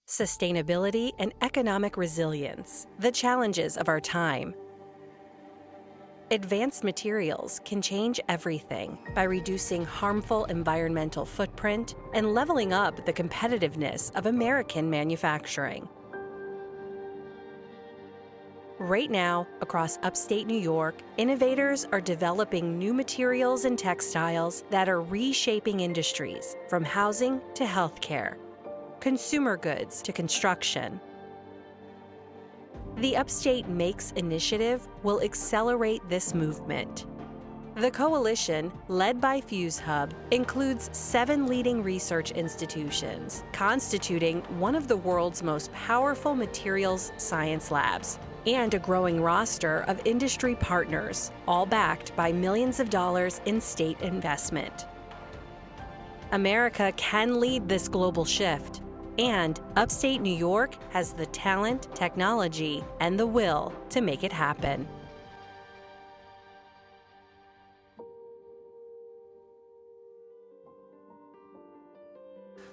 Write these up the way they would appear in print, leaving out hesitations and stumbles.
sustainability, and economic resilience, the challenges of our time. Advanced materials can change everything by reducing harmful environmental footprint and leveling up the competitiveness of American manufacturing. Right now, across upstate New York, innovators are developing new materials and textiles that are reshaping industries from housing to healthcare, consumer goods to construction. The Upstate Makes initiative will accelerate this movement. The coalition, led by FuzeHub, includes 7 leading research institutions, constituting one of the world's most powerful materials science labs, and a growing roster of industry partners, all backed by millions of dollars in state investment. America can lead this global shift, and upstate New York has the talent, technology, and the will to make it happen.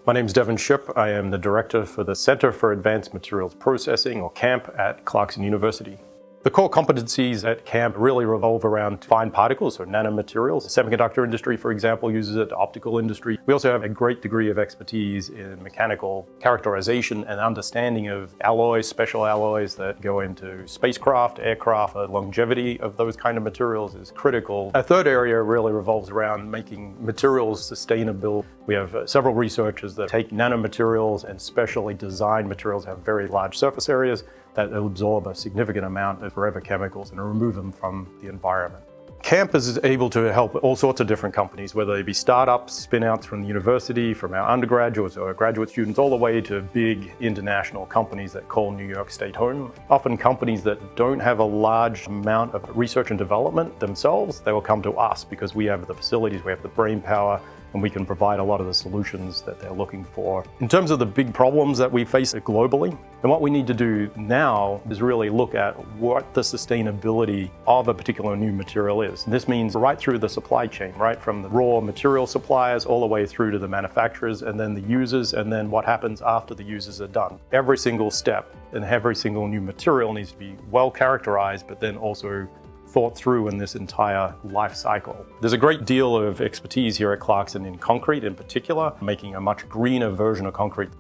My name is Devin Shipp. I am the director for the Center for Advanced Materials Processing, or CAMP, at Clarkson University. The core competencies at CAMP really revolve around fine particles, or nanomaterials. The semiconductor industry, for example, uses it, the optical industry. We also have a great degree of expertise in mechanical characterization and understanding of alloys, special alloys that go into spacecraft, aircraft. The longevity of those kind of materials is critical. A third area really revolves around making materials sustainable. We have several researchers that take nanomaterials and specially designed materials that have very large surface areas that absorb a significant amount of forever chemicals and remove them from the environment. CAMP is able to help all sorts of different companies, whether they be startups, spin-outs from the university, from our undergraduates or graduate students, all the way to big international companies that call New York State home. Often companies that don't have a large amount of research and development themselves, they will come to us because we have the facilities, we have the brain power, and we can provide a lot of the solutions that they're looking for. In terms of the big problems that we face globally, then what we need to do now is really look at what the sustainability of a particular new material is. And this means right through the supply chain, right from the raw material suppliers all the way through to the manufacturers and then the users, and then what happens after the users are done. Every single step and every single new material needs to be well characterized, but then also thought through in this entire life cycle. There's a great deal of expertise here at Clarkson in concrete in particular, making a much greener version of concrete.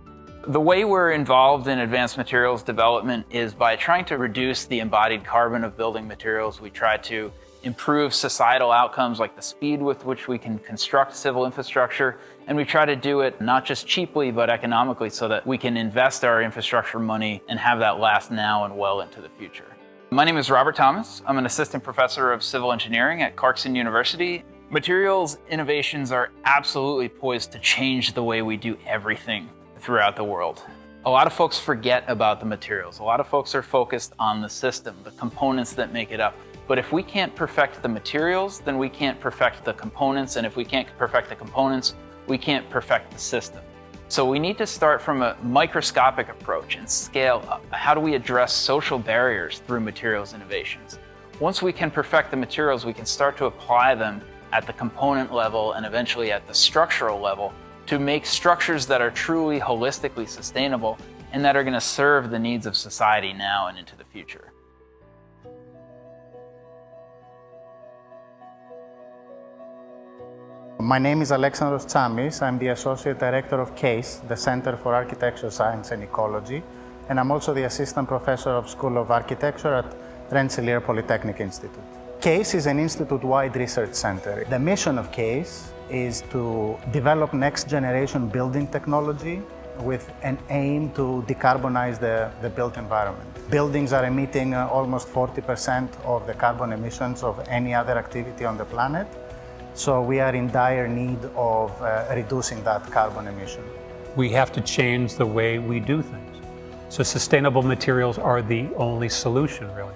The way we're involved in advanced materials development is by trying to reduce the embodied carbon of building materials. We try to improve societal outcomes like the speed with which we can construct civil infrastructure, and we try to do it not just cheaply but economically so that we can invest our infrastructure money and have that last now and well into the future. My name is Robert Thomas. I'm an assistant professor of civil engineering at Clarkson University. Materials innovations are absolutely poised to change the way we do everything throughout the world. A lot of folks forget about the materials. A lot of folks are focused on the system, the components that make it up. But if we can't perfect the materials, then we can't perfect the components. And if we can't perfect the components, we can't perfect the system. So we need to start from a microscopic approach and scale up. How do we address social barriers through materials innovations? Once we can perfect the materials, we can start to apply them at the component level and eventually at the structural level to make structures that are truly holistically sustainable and that are going to serve the needs of society now and into the future. My name is Alexandros Tsamis. I'm the Associate Director of CASE, the Center for Architecture, Science and Ecology, and I'm also the Assistant Professor of School of Architecture at Rensselaer Polytechnic Institute. CASE is an institute-wide research center. The mission of CASE is to develop next-generation building technology with an aim to decarbonize the built environment. Buildings are emitting almost 40% of the carbon emissions of any other activity on the planet. So we are in dire need of reducing that carbon emission. We have to change the way we do things. So sustainable materials are the only solution, really.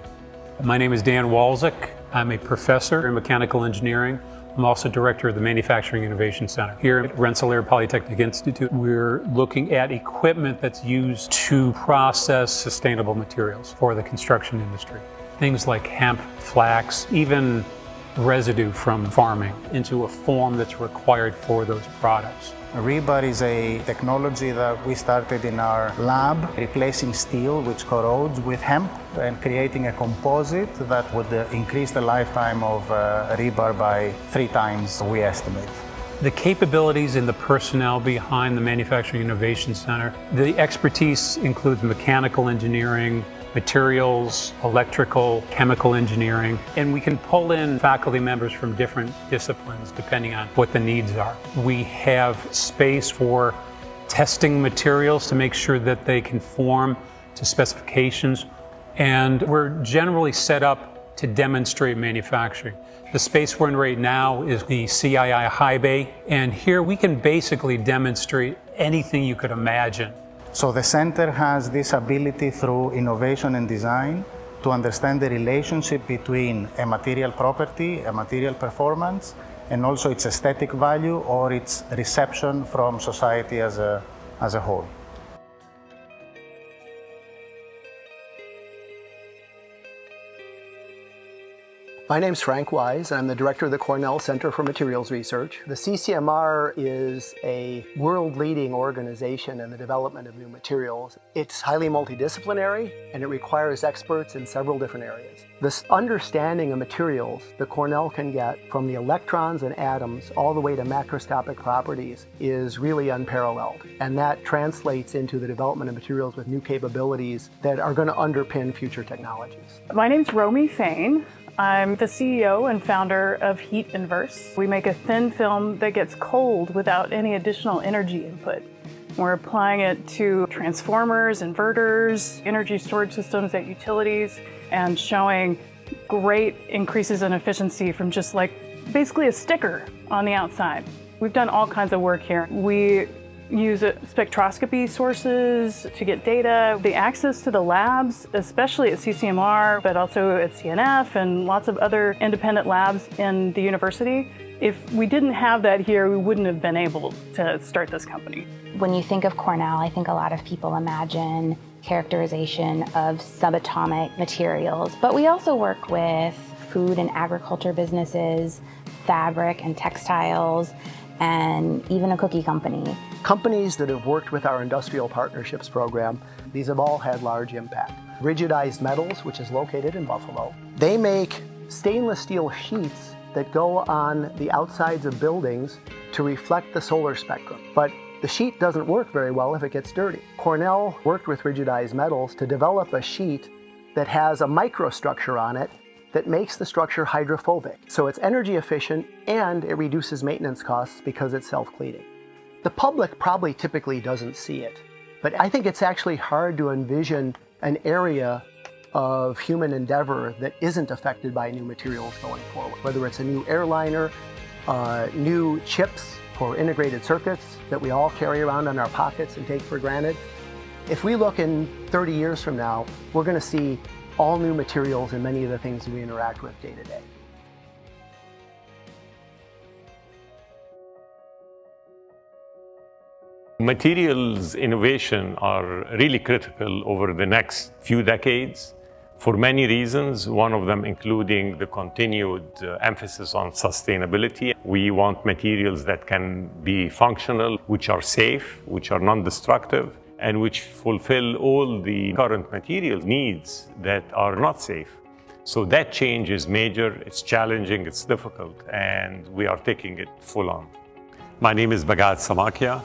My name is Dan Walczyk. I'm a professor in mechanical engineering. I'm also director of the Manufacturing Innovation Center. Here at Rensselaer Polytechnic Institute, we're looking at equipment that's used to process sustainable materials for the construction industry. Things like hemp, flax, even residue from farming into a form that's required for those products. Rebar is a technology that we started in our lab, replacing steel which corrodes with hemp and creating a composite that would increase the lifetime of rebar by 3 times, we estimate. The capabilities and the personnel behind the Manufacturing Innovation Center, the expertise includes mechanical engineering, materials, electrical, chemical engineering, and we can pull in faculty members from different disciplines depending on what the needs are. We have space for testing materials to make sure that they conform to specifications, and we're generally set up to demonstrate manufacturing. The space we're in right now is the CII High Bay, and here we can basically demonstrate anything you could imagine. So the center has this ability through innovation and design to understand the relationship between a material property, a material performance, and also its aesthetic value or its reception from society as a whole. My name's Frank Wise. I'm the director of the Cornell Center for Materials Research. The CCMR is a world-leading organization in the development of new materials. It's highly multidisciplinary and it requires experts in several different areas. This understanding of materials that Cornell can get from the electrons and atoms all the way to macroscopic properties is really unparalleled. And that translates into the development of materials with new capabilities that are going to underpin future technologies. My name's Romy Fain. I'm the CEO and founder of Heat Inverse. We make a thin film that gets cold without any additional energy input. We're applying it to transformers, inverters, energy storage systems at utilities, and showing great increases in efficiency from just like basically a sticker on the outside. We've done all kinds of work here. We use spectroscopy sources to get data. The access to the labs, especially at CCMR, but also at CNF and lots of other independent labs in the university. If we didn't have that here, we wouldn't have been able to start this company. When you think of Cornell, I think a lot of people imagine characterization of subatomic materials, but we also work with food and agriculture businesses, fabric and textiles, and even a cookie company. Companies that have worked with our Industrial Partnerships program, these have all had large impact. Rigidized Metals, which is located in Buffalo, they make stainless steel sheets that go on the outsides of buildings to reflect the solar spectrum. But the sheet doesn't work very well if it gets dirty. Cornell worked with Rigidized Metals to develop a sheet that has a microstructure on it that makes the structure hydrophobic. So it's energy efficient and it reduces maintenance costs because it's self-cleaning. The public probably typically doesn't see it, but I think it's actually hard to envision an area of human endeavor that isn't affected by new materials going forward. Whether it's a new airliner, new chips for integrated circuits that we all carry around in our pockets and take for granted. If we look in 30 years from now, we're going to see all new materials in many of the things we interact with day to day. Materials innovation are really critical over the next few decades for many reasons, one of them including the continued emphasis on sustainability. We want materials that can be functional, which are safe, which are non-destructive, and which fulfill all the current material needs that are not safe. So that change is major, it's challenging, it's difficult, and we are taking it full on. My name is Bagad Samakia.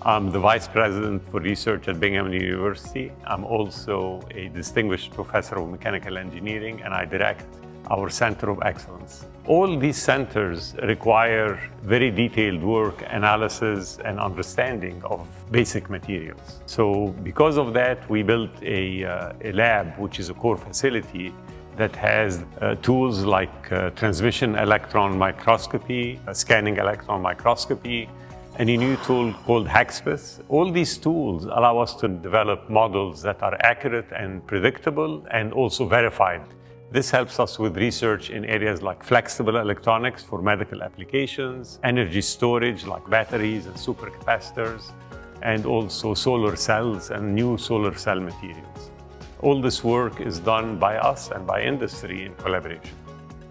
I'm the Vice President for Research at Bingham University. I'm also a distinguished professor of mechanical engineering, and I direct our Center of Excellence. All these centers require very detailed work, analysis, and understanding of basic materials. So because of that, we built a lab, which is a core facility that has tools like transmission electron microscopy, scanning electron microscopy, and a new tool called Hexpeth. All these tools allow us to develop models that are accurate and predictable and also verified. This helps us with research in areas like flexible electronics for medical applications, energy storage like batteries and supercapacitors, and also solar cells and new solar cell materials. All this work is done by us and by industry in collaboration.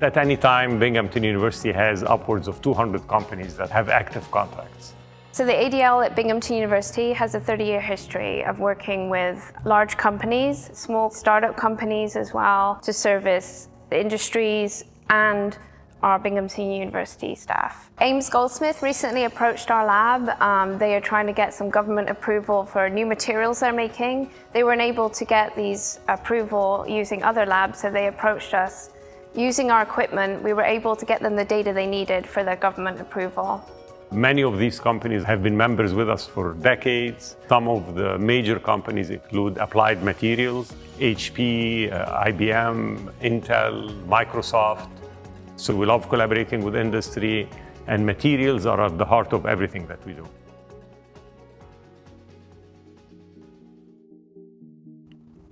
At any time, Binghamton University has upwards of 200 companies that have active contracts. So the ADL at Binghamton University has a 30-year history of working with large companies, small startup companies as well, to service the industries and our Binghamton University staff. Ames Goldsmith recently approached our lab. They are trying to get some government approval for new materials they're making. They weren't able to get these approval using other labs, so they approached us. Using our equipment, we were able to get them the data they needed for their government approval. Many of these companies have been members with us for decades. Some of the major companies include Applied Materials, HP, IBM, Intel, Microsoft. So we love collaborating with industry, and materials are at the heart of everything that we do.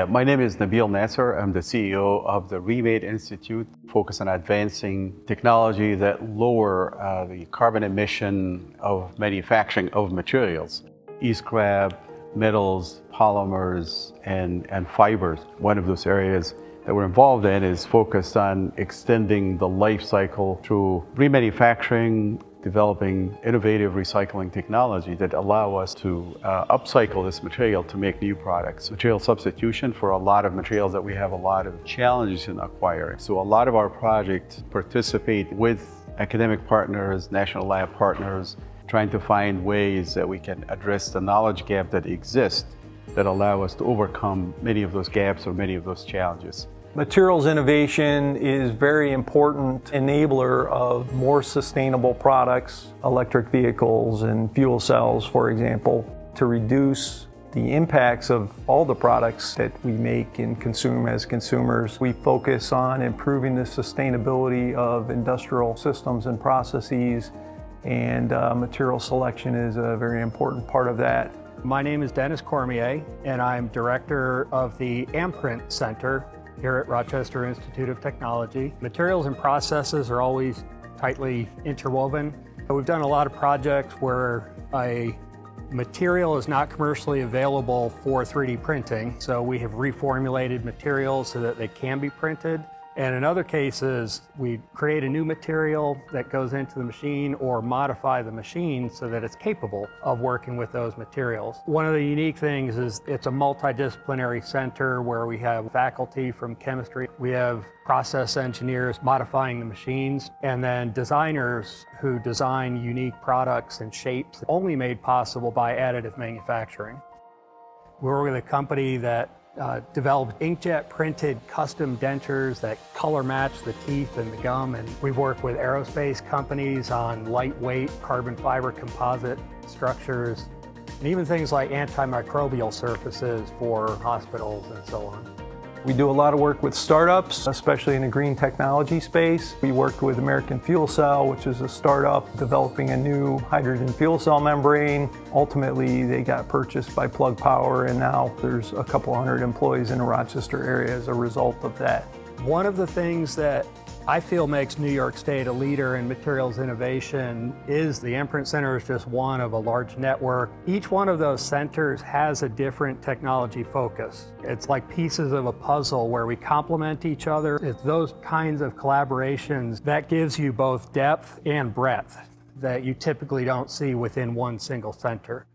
My name is Nabil Nasser. I'm the CEO of the Remade Institute, focused on advancing technology that lower the carbon emission of manufacturing of materials. E-scrap, metals, polymers, and fibers. One of those areas that we're involved in is focused on extending the life cycle through remanufacturing, developing innovative recycling technology that allow us to upcycle this material to make new products. Material substitution for a lot of materials that we have a lot of challenges in acquiring. So a lot of our projects participate with academic partners, national lab partners, trying to find ways that we can address the knowledge gap that exists that allow us to overcome many of those gaps or many of those challenges. Materials innovation is a very important enabler of more sustainable products, electric vehicles and fuel cells, for example, to reduce the impacts of all the products that we make and consume as consumers. We focus on improving the sustainability of industrial systems and processes, and material selection is a very important part of that. My name is Dennis Cormier, and I'm director of the Amprint Center here at Rochester Institute of Technology. Materials and processes are always tightly interwoven. We've done a lot of projects where a material is not commercially available for 3D printing, so we have reformulated materials so that they can be printed. And in other cases, we create a new material that goes into the machine or modify the machine so that it's capable of working with those materials. One of the unique things is it's a multidisciplinary center where we have faculty from chemistry, we have process engineers modifying the machines, and then designers who design unique products and shapes only made possible by additive manufacturing. We're with a company that developed inkjet printed custom dentures that color match the teeth and the gum, and we've worked with aerospace companies on lightweight carbon fiber composite structures, and even things like antimicrobial surfaces for hospitals and so on. We do a lot of work with startups, especially in the green technology space. We worked with American Fuel Cell, which is a startup developing a new hydrogen fuel cell membrane. Ultimately, they got purchased by Plug Power, and now there's a couple hundred employees in the Rochester area as a result of that. One of the things that I feel makes New York State a leader in materials innovation is the Imprint Center is just one of a large network. Each one of those centers has a different technology focus. It's like pieces of a puzzle where we complement each other. It's those kinds of collaborations that gives you both depth and breadth that you typically don't see within one single center.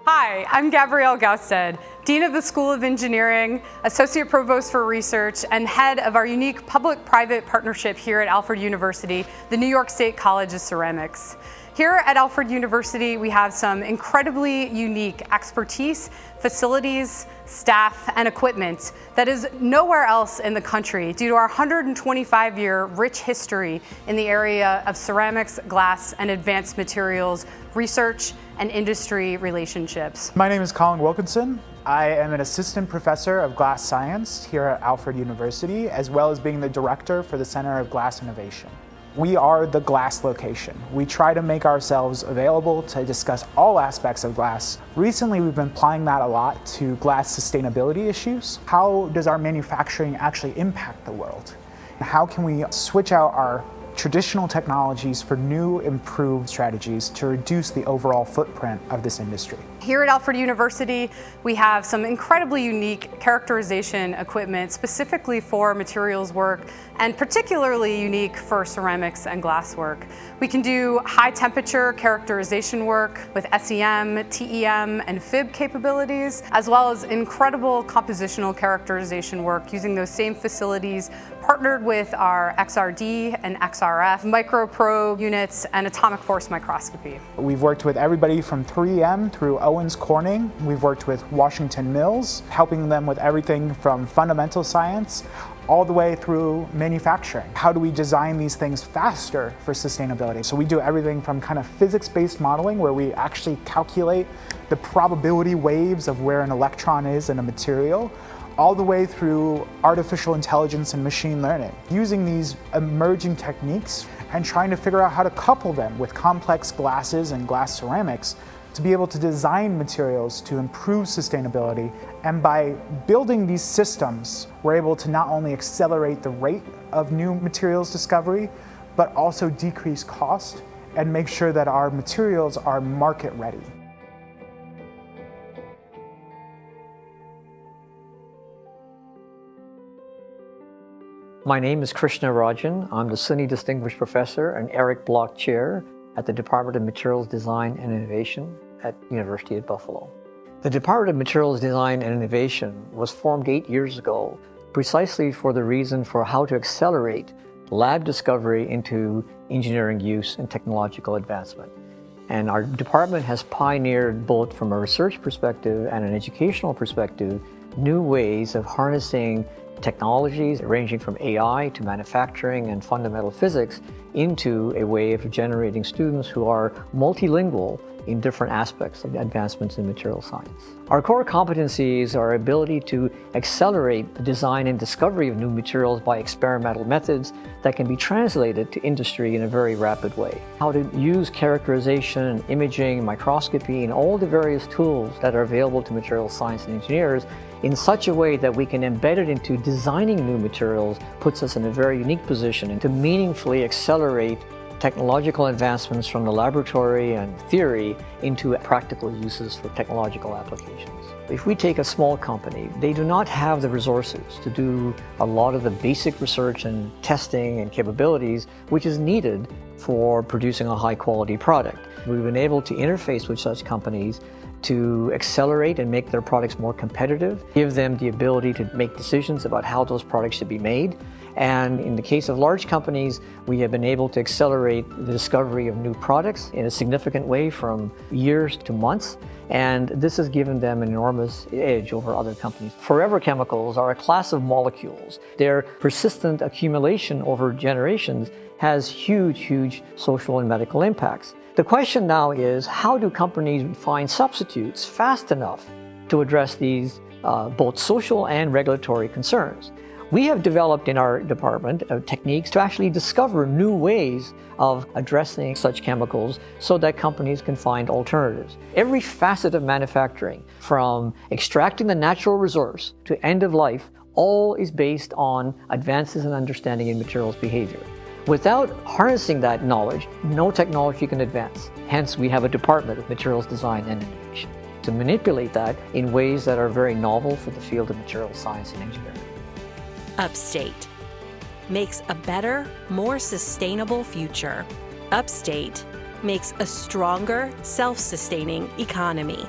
Hi, I'm Gabrielle Gausted, Dean of the School of Engineering, Associate Provost for Research, and Head of our unique public-private partnership here at Alfred University, the New York State College of Ceramics. Here at Alfred University, we have some incredibly unique expertise, facilities, staff, and equipment that is nowhere else in the country due to our 125-year rich history in the area of ceramics, glass, and advanced materials research and industry relationships. My name is Colin Wilkinson. I am an assistant professor of glass science here at Alfred University, as well as being the director for the Center of Glass Innovation. We are the glass location. We try to make ourselves available to discuss all aspects of glass. Recently, we've been applying that a lot to glass sustainability issues. How does our manufacturing actually impact the world? How can we switch out our traditional technologies for new, improved strategies to reduce the overall footprint of this industry. Here at Alfred University, we have some incredibly unique characterization equipment specifically for materials work and particularly unique for ceramics and glass work. We can do high temperature characterization work with SEM, TEM, and FIB capabilities, as well as incredible compositional characterization work using those same facilities partnered with our XRD and XRF microprobe units and atomic force microscopy. We've worked with everybody from 3M through Owens Corning. We've worked with Washington Mills, helping them with everything from fundamental science all the way through manufacturing. How do we design these things faster for sustainability? So we do everything from kind of physics-based modeling, where we actually calculate the probability waves of where an electron is in a material, all the way through artificial intelligence and machine learning. Using these emerging techniques and trying to figure out how to couple them with complex glasses and glass ceramics to be able to design materials to improve sustainability. And by building these systems, we're able to not only accelerate the rate of new materials discovery, but also decrease cost and make sure that our materials are market ready. My name is Krishna Rajan. I'm the SUNY Distinguished Professor and Eric Bloch Chair at the Department of Materials Design and Innovation at University at Buffalo. The Department of Materials Design and Innovation was formed 8 years ago precisely for the reason for how to accelerate lab discovery into engineering use and technological advancement. And our department has pioneered, both from a research perspective and an educational perspective, new ways of harnessing technologies ranging from AI to manufacturing and fundamental physics into a way of generating students who are multilingual in different aspects of advancements in material science. Our core competencies are our ability to accelerate the design and discovery of new materials by experimental methods that can be translated to industry in a very rapid way. How to use characterization, imaging, microscopy, and all the various tools that are available to material science and engineers in such a way that we can embed it into designing new materials puts us in a very unique position to meaningfully accelerate technological advancements from the laboratory and theory into practical uses for technological applications. If we take a small company, they do not have the resources to do a lot of the basic research and testing and capabilities which is needed for producing a high quality product. We've been able to interface with such companies to accelerate and make their products more competitive, give them the ability to make decisions about how those products should be made. And in the case of large companies, we have been able to accelerate the discovery of new products in a significant way from years to months. And this has given them an enormous edge over other companies. Forever chemicals are a class of molecules. Their persistent accumulation over generations has huge social and medical impacts. The question now is, how do companies find substitutes fast enough to address these both social and regulatory concerns? We have developed in our department techniques to actually discover new ways of addressing such chemicals so that companies can find alternatives. Every facet of manufacturing, from extracting the natural resource to end of life, all is based on advances in understanding in materials behavior. Without harnessing that knowledge, no technology can advance. Hence, we have a Department of Materials Design and Innovation to manipulate that in ways that are very novel for the field of materials science and engineering. Upstate makes a better, more sustainable future. Upstate makes a stronger, self-sustaining economy.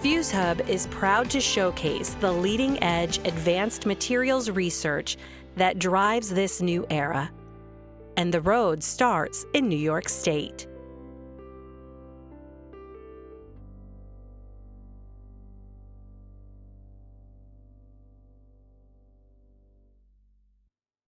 FuzeHub is proud to showcase the leading-edge advanced materials research that drives this new era. And the road starts in New York State.